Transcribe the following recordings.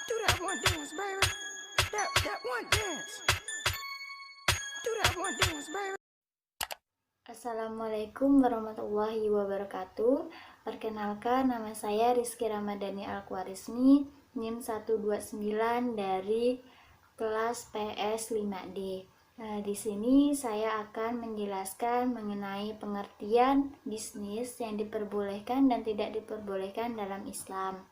Do that one dance, baby. That one dance. Do that one dance, baby. Assalamualaikum warahmatullahi wabarakatuh. Perkenalkan, nama saya Rizky Ramadhani Al-Khwarizmi, NIM 129 dari kelas PS 5D. Di sini saya akan menjelaskan mengenai pengertian bisnis yang diperbolehkan dan tidak diperbolehkan dalam Islam.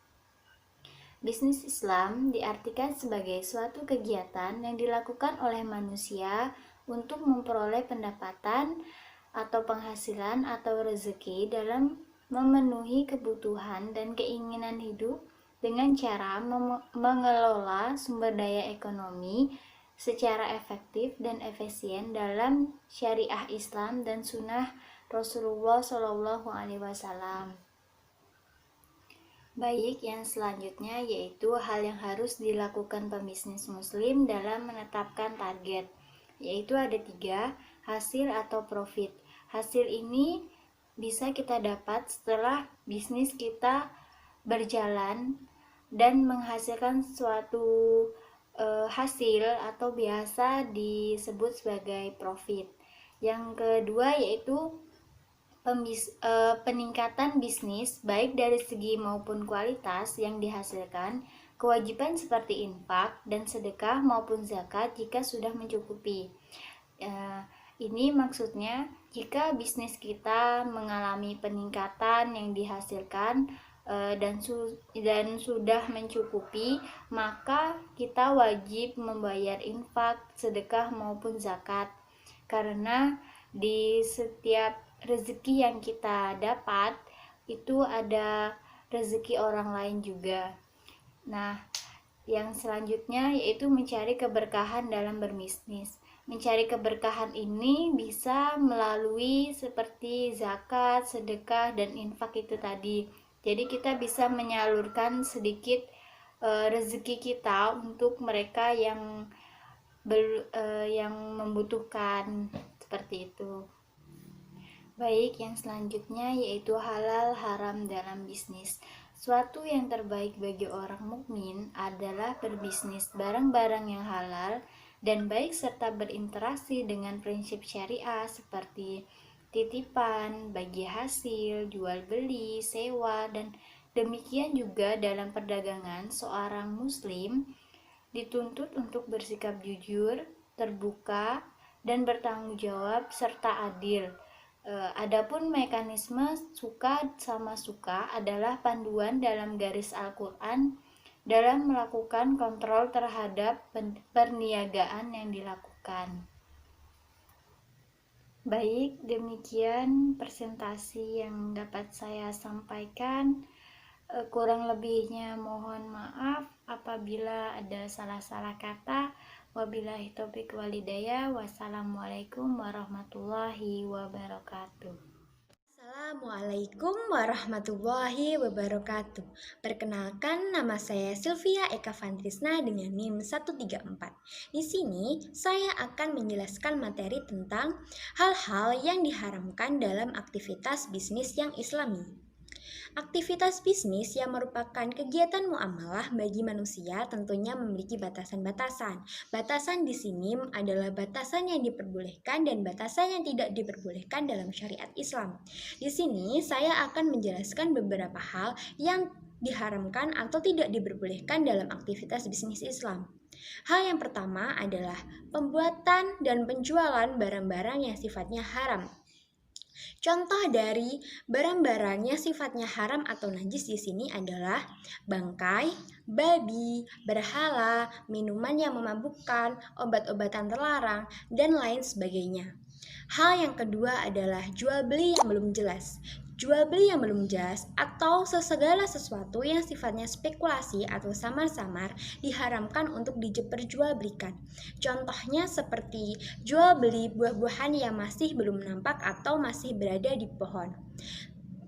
Bisnis Islam diartikan sebagai suatu kegiatan yang dilakukan oleh manusia untuk memperoleh pendapatan atau penghasilan atau rezeki dalam memenuhi kebutuhan dan keinginan hidup dengan cara mengelola sumber daya ekonomi secara efektif dan efisien dalam syariah Islam dan sunnah Rasulullah Shallallahu Alaihi Wasallam. Baik, yang selanjutnya yaitu hal yang harus dilakukan pebisnis muslim dalam menetapkan target, yaitu ada 3, hasil atau profit. Hasil ini bisa kita dapat setelah bisnis kita berjalan dan menghasilkan suatu hasil atau biasa disebut sebagai profit. Yang kedua yaitu peningkatan bisnis baik dari segi maupun kualitas yang dihasilkan, kewajiban seperti infak dan sedekah maupun zakat jika sudah mencukupi. Ini maksudnya jika bisnis kita mengalami peningkatan yang dihasilkan dan sudah mencukupi, maka kita wajib membayar infak, sedekah maupun zakat. Karena di setiap rezeki yang kita dapat itu ada rezeki orang lain juga. Nah, yang selanjutnya yaitu mencari keberkahan dalam berbisnis. Mencari keberkahan ini bisa melalui seperti zakat, sedekah, dan infak itu tadi. Jadi kita bisa menyalurkan sedikit rezeki kita untuk mereka yang membutuhkan, seperti itu. Baik, yang selanjutnya yaitu halal haram dalam bisnis. Suatu yang terbaik bagi orang mukmin adalah berbisnis barang-barang yang halal dan baik serta berinteraksi dengan prinsip syariah seperti titipan, bagi hasil, jual beli, sewa, dan demikian juga dalam perdagangan. Seorang muslim dituntut untuk bersikap jujur, terbuka, dan bertanggung jawab serta adil. Adapun mekanisme suka sama suka adalah panduan dalam garis Al-Quran dalam melakukan kontrol terhadap perniagaan yang dilakukan. Baik, demikian presentasi yang dapat saya sampaikan. Kurang lebihnya mohon maaf apabila ada salah-salah kata. Wabillahi taufiq walhidayah. Wassalamualaikum warahmatullahi wabarakatuh. Assalamualaikum warahmatullahi wabarakatuh. Perkenalkan, nama saya Sylvia Eka Fantrisna dengan NIM 134. Di sini saya akan menjelaskan materi tentang hal-hal yang diharamkan dalam aktivitas bisnis yang islami. Aktivitas bisnis yang merupakan kegiatan muamalah bagi manusia tentunya memiliki batasan-batasan. Batasan di sini adalah batasan yang diperbolehkan dan batasan yang tidak diperbolehkan dalam syariat Islam. Di sini saya akan menjelaskan beberapa hal yang diharamkan atau tidak diperbolehkan dalam aktivitas bisnis Islam. Hal yang pertama adalah pembuatan dan penjualan barang-barang yang sifatnya haram. Contoh dari barang-barang yang sifatnya haram atau najis di sini adalah bangkai, babi, berhala, minuman yang memabukkan, obat-obatan terlarang, dan lain sebagainya. Hal yang kedua adalah jual beli yang belum jelas. Jual beli yang belum jelas atau segala sesuatu yang sifatnya spekulasi atau samar-samar diharamkan untuk diperjualbelikan. Contohnya seperti jual beli buah-buahan yang masih belum nampak atau masih berada di pohon.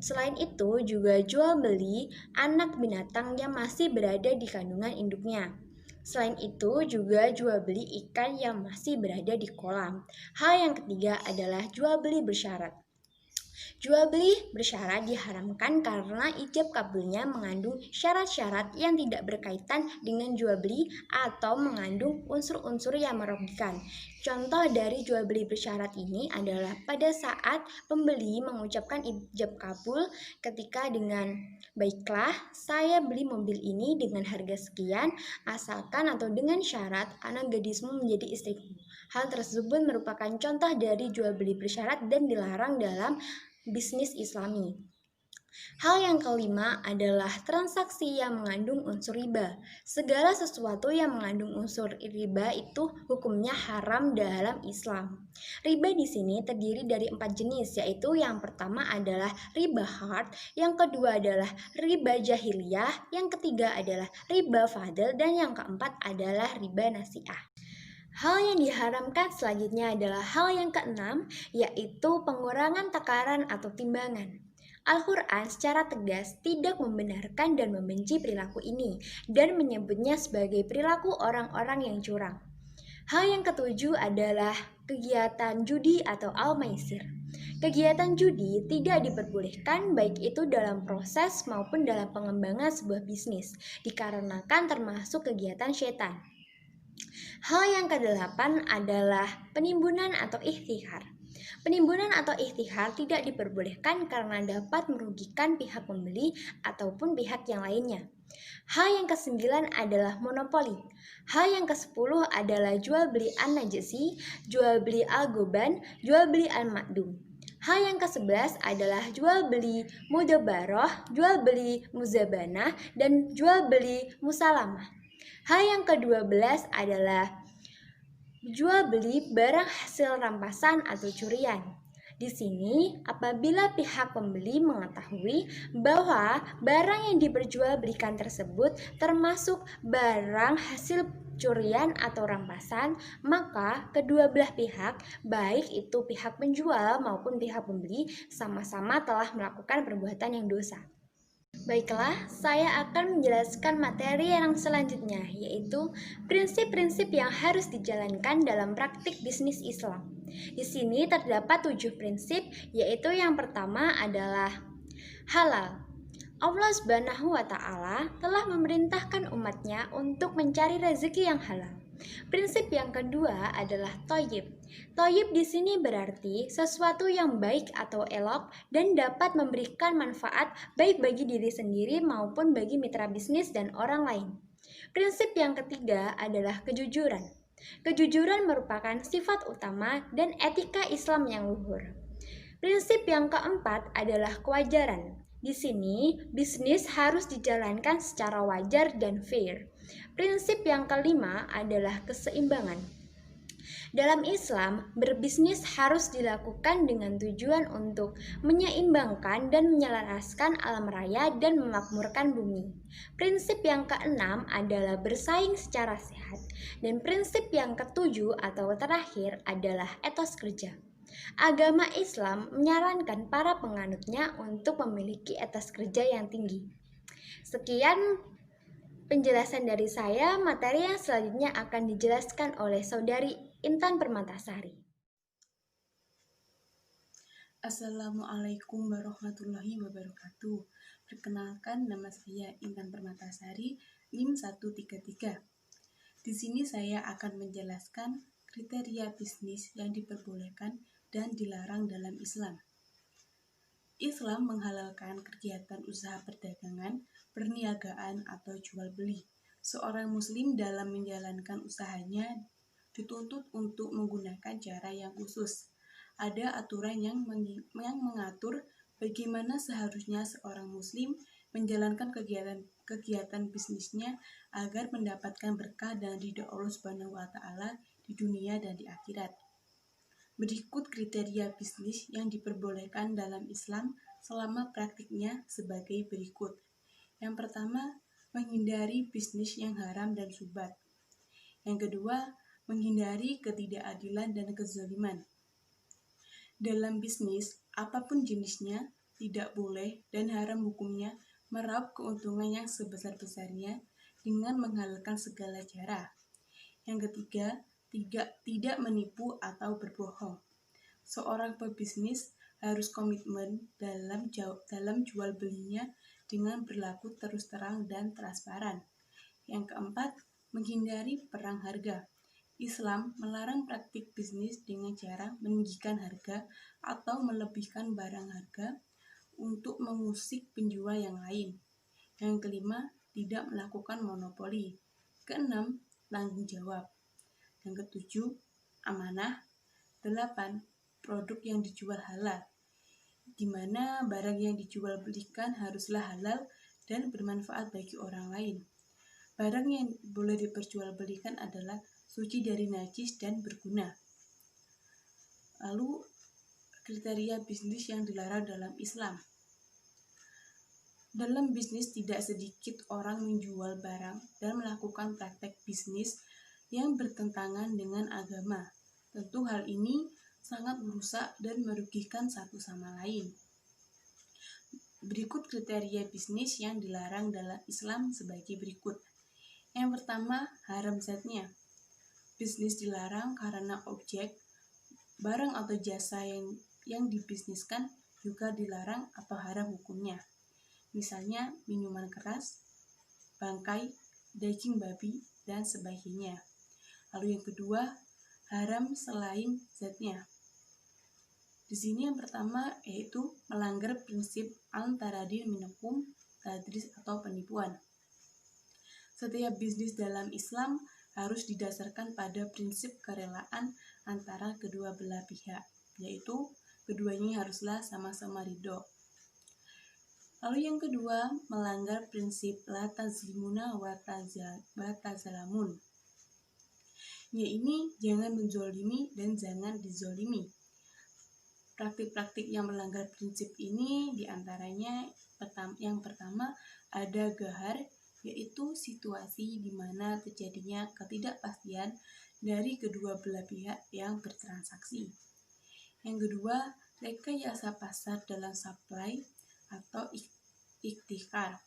Selain itu juga jual beli anak binatang yang masih berada di kandungan induknya. Selain itu juga jual beli ikan yang masih berada di kolam. Hal yang ketiga adalah jual beli bersyarat. Jual beli bersyarat diharamkan karena ijab kabulnya mengandung syarat-syarat yang tidak berkaitan dengan jual beli atau mengandung unsur-unsur yang merugikan. Contoh dari jual beli bersyarat ini adalah pada saat pembeli mengucapkan ijab kabul ketika dengan baiklah, saya beli mobil ini dengan harga sekian asalkan atau dengan syarat anak gadismu menjadi istriku. Hal tersebut merupakan contoh dari jual beli bersyarat dan dilarang dalam bisnis Islami. Hal yang kelima adalah transaksi yang mengandung unsur riba. Segala sesuatu yang mengandung unsur riba itu hukumnya haram dalam Islam. Riba di sini terdiri dari 4 jenis, yaitu yang pertama adalah riba hard, yang kedua adalah riba jahiliyah, yang ketiga adalah riba fadl, dan yang keempat adalah riba nasi'ah. Hal yang diharamkan selanjutnya adalah hal yang keenam, yaitu pengurangan takaran atau timbangan. Al-Quran secara tegas tidak membenarkan dan membenci perilaku ini dan menyebutnya sebagai perilaku orang-orang yang curang. Hal yang ketujuh adalah kegiatan judi atau al-maisir. Kegiatan judi tidak diperbolehkan baik itu dalam proses maupun dalam pengembangan sebuah bisnis, dikarenakan termasuk kegiatan setan. Hal yang kedelapan adalah penimbunan atau ikhtikar. Penimbunan atau ikhtikar tidak diperbolehkan karena dapat merugikan pihak pembeli ataupun pihak yang lainnya. Hal yang kesembilan adalah monopoli. Hal yang kesepuluh adalah jual beli an-najasi, jual beli al-goban, jual beli al-makdum. Hal yang ke-11 adalah jual beli mudabaroh, jual beli muzabanah, dan jual beli musalamah. Hal yang ke-12 adalah jual beli barang hasil rampasan atau curian. Di sini, apabila pihak pembeli mengetahui bahwa barang yang diperjualbelikan tersebut termasuk barang hasil curian atau rampasan, maka kedua belah pihak, baik itu pihak penjual maupun pihak pembeli, sama-sama telah melakukan perbuatan yang dosa. Baiklah, saya akan menjelaskan materi yang selanjutnya, yaitu prinsip-prinsip yang harus dijalankan dalam praktik bisnis Islam. Di sini terdapat 7 prinsip, yaitu yang pertama adalah halal. Allah Subhanahu wa Ta'ala telah memerintahkan umatnya untuk mencari rezeki yang halal. Prinsip yang kedua adalah thayyib. Thayyib di sini berarti sesuatu yang baik atau elok dan dapat memberikan manfaat baik bagi diri sendiri maupun bagi mitra bisnis dan orang lain. Prinsip yang ketiga adalah kejujuran. Kejujuran merupakan sifat utama dan etika Islam yang luhur. Prinsip yang keempat adalah kewajaran. Di sini, bisnis harus dijalankan secara wajar dan fair. Prinsip yang kelima adalah keseimbangan. Dalam Islam, berbisnis harus dilakukan dengan tujuan untuk menyeimbangkan dan menyelaraskan alam raya dan memakmurkan bumi. Prinsip yang keenam adalah bersaing secara sehat. Dan prinsip yang ketujuh atau terakhir adalah etos kerja. Agama Islam menyarankan para penganutnya untuk memiliki etos kerja yang tinggi. Sekian penjelasan dari saya. Materi yang selanjutnya akan dijelaskan oleh Saudari Intan Permatasari. Assalamualaikum warahmatullahi wabarakatuh. Perkenalkan, nama saya Intan Permatasari, NIM 133. Di sini saya akan menjelaskan kriteria bisnis yang diperbolehkan dan dilarang dalam Islam. Islam menghalalkan kegiatan usaha perdagangan, perniagaan, atau jual beli. Seorang muslim dalam menjalankan usahanya dituntut untuk menggunakan cara yang khusus. Ada aturan yang mengatur bagaimana seharusnya seorang muslim menjalankan kegiatan bisnisnya agar mendapatkan berkah dan ridha Allah Subhanahu wa Ta'ala di dunia dan di akhirat. Berikut kriteria bisnis yang diperbolehkan dalam Islam selama praktiknya sebagai berikut. Yang pertama, menghindari bisnis yang haram dan syubhat. Yang kedua, menghindari ketidakadilan dan kezaliman. Dalam bisnis, apapun jenisnya, tidak boleh dan haram hukumnya meraup keuntungan yang sebesar-besarnya dengan menghalalkan segala cara. Yang ketiga, tidak menipu atau berbohong. Seorang pebisnis harus komitmen dalam jual belinya dengan berlaku terus terang dan transparan. Yang keempat, menghindari perang harga. Islam melarang praktik bisnis dengan cara meninggikan harga atau melebihkan barang harga untuk mengusik penjual yang lain. Yang kelima, tidak melakukan monopoli. Keenam, tanggung jawab. Yang ketujuh, amanah. 8. Produk yang dijual halal, di mana barang yang dijual belikan haruslah halal dan bermanfaat bagi orang lain. Barang yang boleh diperjualbelikan adalah suci dari najis dan berguna. Lalu, kriteria bisnis yang dilarang dalam Islam. Dalam bisnis tidak sedikit orang menjual barang dan melakukan praktek bisnis yang bertentangan dengan agama. Tentu hal ini sangat merusak dan merugikan satu sama lain. Berikut kriteria bisnis yang dilarang dalam Islam sebagai berikut. Yang pertama, haram zatnya. Bisnis dilarang karena objek, barang atau jasa yang dibisniskan juga dilarang atau haram hukumnya. Misalnya minuman keras, bangkai, daging babi, dan sebagainya. Lalu yang kedua, haram selain zatnya. Di sini yang pertama yaitu melanggar prinsip al-taradin minhum, tadris atau penipuan. Setiap bisnis dalam Islam harus didasarkan pada prinsip kerelaan antara kedua belah pihak, yaitu keduanya haruslah sama-sama ridho. Lalu yang kedua, melanggar prinsip la tazlimuna wa tazalamun. Yaitu jangan menzolimi dan jangan dizolimi. Praktik-praktik yang melanggar prinsip ini diantaranya yang pertama ada gahar, yaitu situasi di mana terjadinya ketidakpastian dari kedua belah pihak yang bertransaksi. Yang kedua, rekayasa pasar dalam supply atau ikhtikar.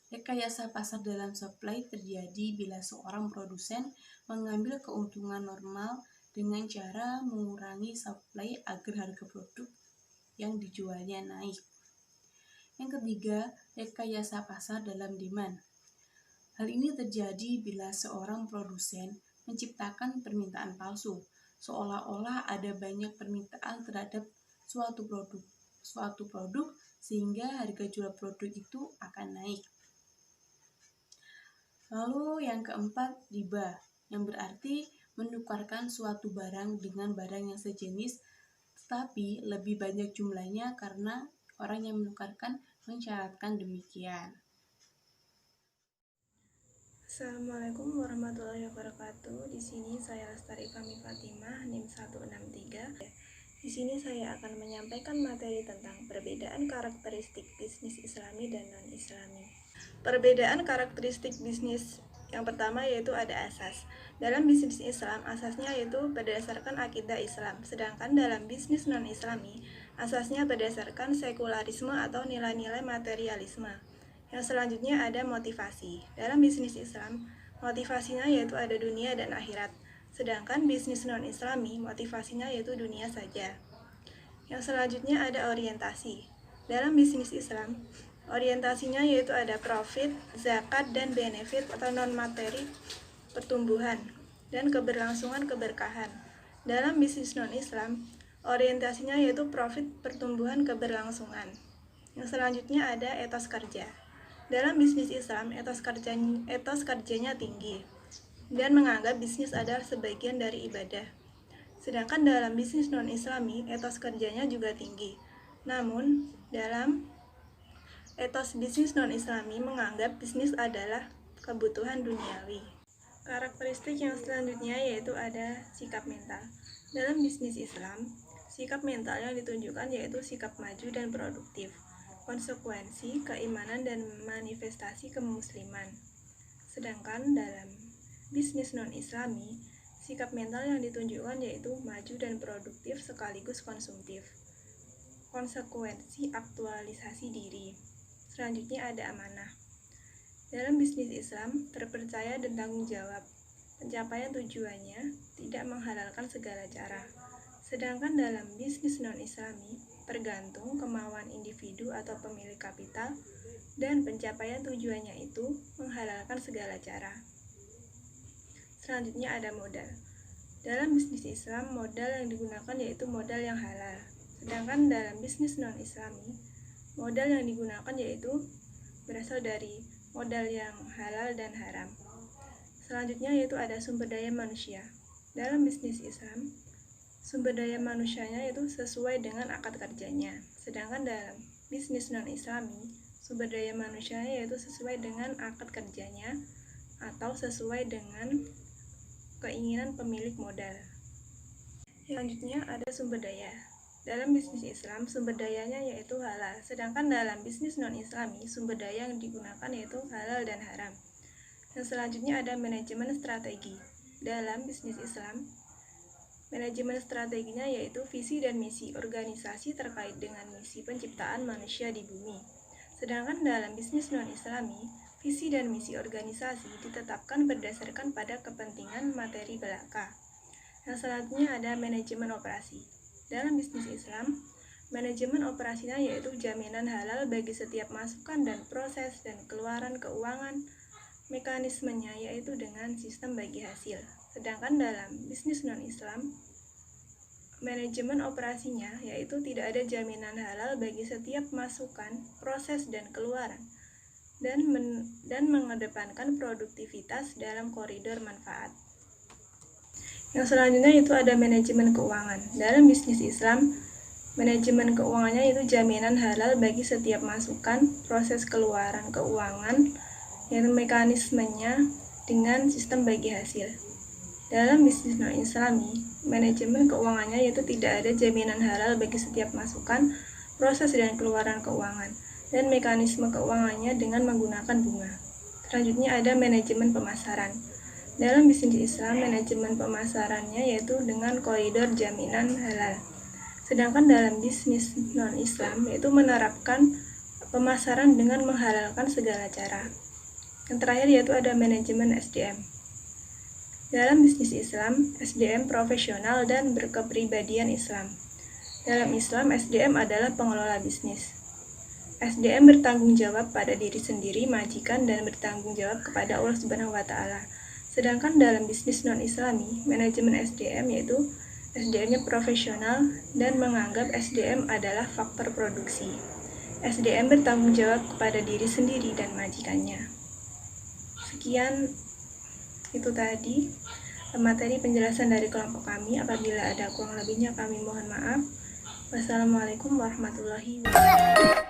Rekayasa pasar dalam supply terjadi bila seorang produsen mengambil keuntungan normal dengan cara mengurangi supply agar harga produk yang dijualnya naik. Yang ketiga, rekayasa pasar dalam demand. Hal ini terjadi bila seorang produsen menciptakan permintaan palsu, seolah-olah ada banyak permintaan terhadap suatu produk sehingga harga jual produk itu akan naik. Lalu yang keempat, riba, yang berarti menukarkan suatu barang dengan barang yang sejenis tetapi lebih banyak jumlahnya karena orang yang menukarkan mensyaratkan demikian. Assalamualaikum warahmatullahi wabarakatuh. Di sini saya Lestari Fahmi Fatimah, NIM 163. Di sini saya akan menyampaikan materi tentang perbedaan karakteristik bisnis Islami dan non-Islami. Perbedaan karakteristik bisnis yang pertama yaitu ada asas. Dalam bisnis Islam, asasnya yaitu berdasarkan akidah Islam, sedangkan dalam bisnis non-Islami, asasnya berdasarkan sekularisme atau nilai-nilai materialisme. Yang selanjutnya ada motivasi. Dalam bisnis Islam, motivasinya yaitu ada dunia dan akhirat. Sedangkan bisnis non-Islami, motivasinya yaitu dunia saja. Yang selanjutnya ada orientasi. Dalam bisnis Islam, orientasinya yaitu ada profit, zakat, dan benefit atau non-materi, pertumbuhan, dan keberlangsungan keberkahan. Dalam bisnis non-Islam, orientasinya yaitu profit, pertumbuhan, keberlangsungan. Yang selanjutnya ada etos kerja. Dalam bisnis Islam, etos kerjanya tinggi dan menganggap bisnis adalah sebagian dari ibadah. Sedangkan dalam bisnis non-Islami, etos kerjanya juga tinggi. Namun, dalam etos bisnis non-Islami menganggap bisnis adalah kebutuhan duniawi. Karakteristik yang selanjutnya yaitu ada sikap mental. Dalam bisnis Islam, sikap mental yang ditunjukkan yaitu sikap maju dan produktif, konsekuensi, keimanan, dan manifestasi kemusliman. Sedangkan dalam bisnis non-Islami, sikap mental yang ditunjukkan yaitu maju dan produktif sekaligus konsumtif, konsekuensi, aktualisasi diri. Selanjutnya ada amanah. Dalam bisnis Islam, terpercaya dan tanggung jawab. Pencapaian tujuannya tidak menghalalkan segala cara. Sedangkan dalam bisnis non-Islami, tergantung kemauan individu atau pemilik kapital, dan pencapaian tujuannya itu menghalalkan segala cara. Selanjutnya ada modal. Dalam bisnis Islam, modal yang digunakan yaitu modal yang halal. Sedangkan dalam bisnis non-Islami, modal yang digunakan yaitu berasal dari modal yang halal dan haram. Selanjutnya yaitu ada sumber daya manusia. Dalam bisnis Islam, sumber daya manusianya itu sesuai dengan akad kerjanya. Sedangkan dalam bisnis non-Islami, sumber daya manusianya yaitu sesuai dengan akad kerjanya atau sesuai dengan keinginan pemilik modal. Selanjutnya ada sumber daya. Dalam bisnis Islam, sumber dayanya yaitu halal. Sedangkan dalam bisnis non-Islami, sumber daya yang digunakan yaitu halal dan haram. Dan selanjutnya ada manajemen strategi. Dalam bisnis Islam, manajemen strateginya yaitu visi dan misi organisasi terkait dengan misi penciptaan manusia di bumi. Sedangkan dalam bisnis non-Islami, visi dan misi organisasi ditetapkan berdasarkan pada kepentingan materi belaka. Yang selanjutnya ada manajemen operasi. Dalam bisnis Islam, manajemen operasinya yaitu jaminan halal bagi setiap masukan dan proses dan keluaran keuangan. Mekanismenya yaitu dengan sistem bagi hasil. Sedangkan dalam bisnis non-Islam, manajemen operasinya yaitu tidak ada jaminan halal bagi setiap masukan, proses, dan keluaran, dan mengedepankan produktivitas dalam koridor manfaat. Yang selanjutnya itu ada manajemen keuangan. Dalam bisnis Islam, manajemen keuangannya itu jaminan halal bagi setiap masukan, proses keluaran keuangan, yaitu mekanismenya dengan sistem bagi hasil. Dalam bisnis non-Islami, manajemen keuangannya yaitu tidak ada jaminan halal bagi setiap masukan, proses dan keluaran keuangan, dan mekanisme keuangannya dengan menggunakan bunga. Selanjutnya ada manajemen pemasaran. Dalam bisnis Islam, manajemen pemasarannya yaitu dengan koridor jaminan halal. Sedangkan dalam bisnis non-Islam yaitu menerapkan pemasaran dengan menghalalkan segala cara. Yang terakhir yaitu ada manajemen SDM. Dalam bisnis Islam, SDM profesional dan berkepribadian Islam. Dalam Islam, SDM adalah pengelola bisnis. SDM bertanggung jawab pada diri sendiri, majikan, dan bertanggung jawab kepada Allah Subhanahu wa Ta'ala. Sedangkan dalam bisnis non-Islami, manajemen SDM yaitu SDM-nya profesional dan menganggap SDM adalah faktor produksi. SDM bertanggung jawab kepada diri sendiri dan majikannya. Sekian itu tadi materi penjelasan dari kelompok kami. Apabila ada kurang lebihnya kami mohon maaf. Wassalamualaikum warahmatullahi wabarakatuh.